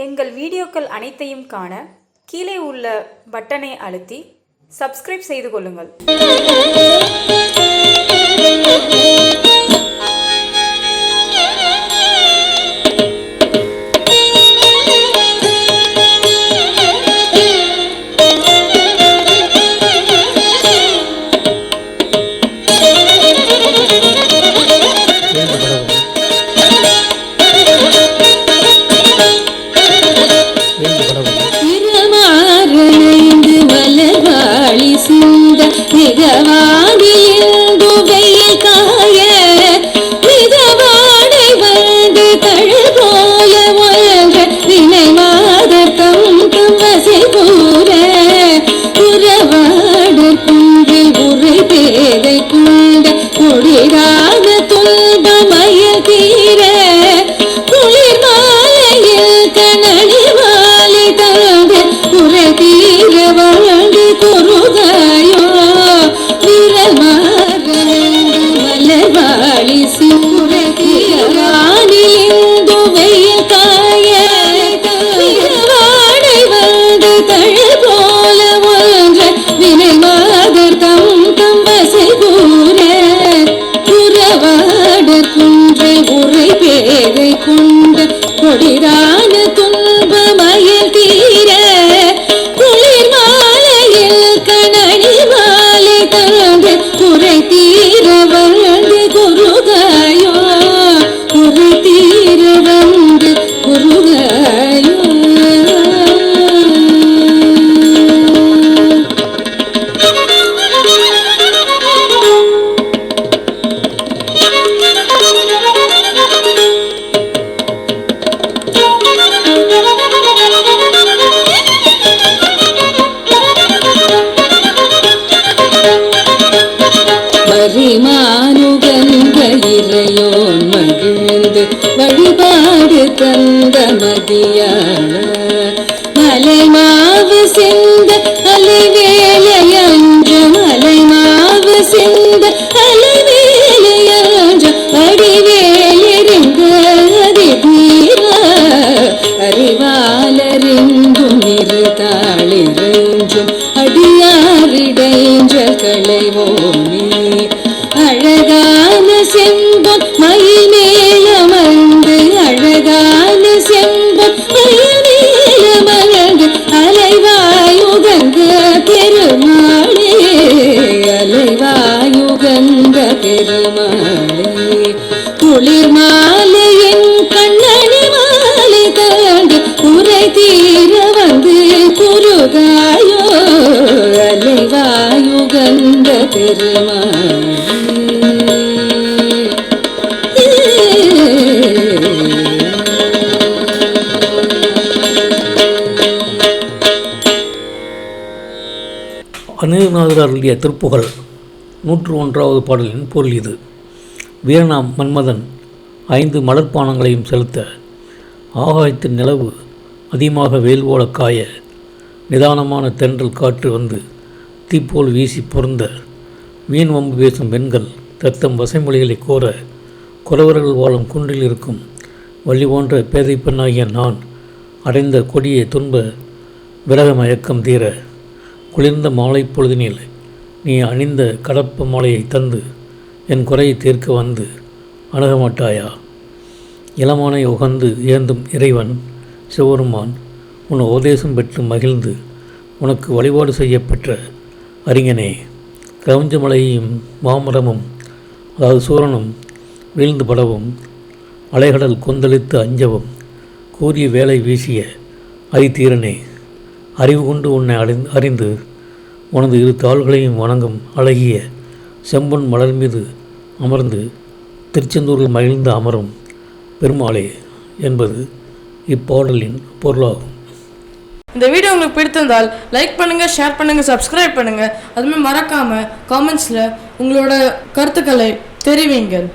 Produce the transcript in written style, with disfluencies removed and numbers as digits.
எங்கள் வீடியோக்கள் அனைத்தையும் காண கீழே உள்ள பட்டனை அழுத்தி சப்ஸ்கிரைப் செய்து கொள்ளுங்கள். இறையோன் மகிழ்ந்து வழிபாடு தந்த மதியான மலைமாவு சிந்த அலைவேலையன்று மலைமாவு சிந்த அலைவேலையன்று வடிவேலிருங்க அதிதீர அறிவாலரிங்கும் இருதாளிரெஞ்சும் அடியாரிடைஞ்ச களைவோமே அழகான செம்பொன் மயில் மேலமர்ந்து அழகான செம்பொன் மயில் மேலமர்ந்து அலைவாயுகந்த பெருமாளே அலைவாயுகந்த பெருமாளே குளிர் மாலையின் கண்ணணி மாலை தாண்டி குறை தீர வந்து குருகாயோ அலைவாயுகந்த பெருமாளே. அநீர்நாதர் அருளிய திருப்புகழ் 101வது பாடலின் பொருள் இது. வீரனாம் மன்மதன் 5 மலர்பானங்களையும் செலுத்த ஆகாயத்தின் நிலவு அதிகமாக வேல் போல காய நிதானமான தென்றல் காற்று வந்து தீப்போல் வீசி பொருந்த வீண் வம்பு பேசும் பெண்கள் தத்தம் வசைமொழிகளை கோர குறவர்கள் வாழும் குன்றில் இருக்கும் வள்ளி போன்ற பேதை பெண்ணாகிய நான் அடைந்த கொடிய துன்ப விரக மயக்கம் தீர குளிர்ந்த மாலை பொழுதினில் நீ அணிந்த கடப்ப மாலையை தந்து என் குறையை தீர்க்க வந்து அணுக மாட்டாயா? இளமானை உகந்து ஏந்தும் இறைவன் சிவருமான் உன் உபதேசம் பெற்று மகிழ்ந்து உனக்கு வழிபாடு செய்யப்பெற்ற அறிஞனே, கவுஞ்சமலையும் மாமரமும் அதாவது சூரனும் வீழ்ந்து படவும் அலைகடல் கொந்தளித்து அஞ்சவும் கூறிய வேலை வீசிய அதிதீரனே, அறிவு கொண்டு உன்னை அறிந்து உனது 2 தாள்களையும் வணங்கும் அழகிய செம்பொன் மலர் மீது அமர்ந்து திருச்செந்தூரில் மகிழ்ந்து அமரும் பெருமாளே என்பது இப்பாடலின் பொருளாகும். இந்த வீடியோ உங்களுக்கு பிடித்திருந்தால் லைக் பண்ணுங்கள், ஷேர் பண்ணுங்கள், சப்ஸ்கிரைப் பண்ணுங்கள். அதுமாதிரி மறக்காமல் காமெண்ட்ஸில் உங்களோட கருத்துக்களை தெரிவிங்கள்.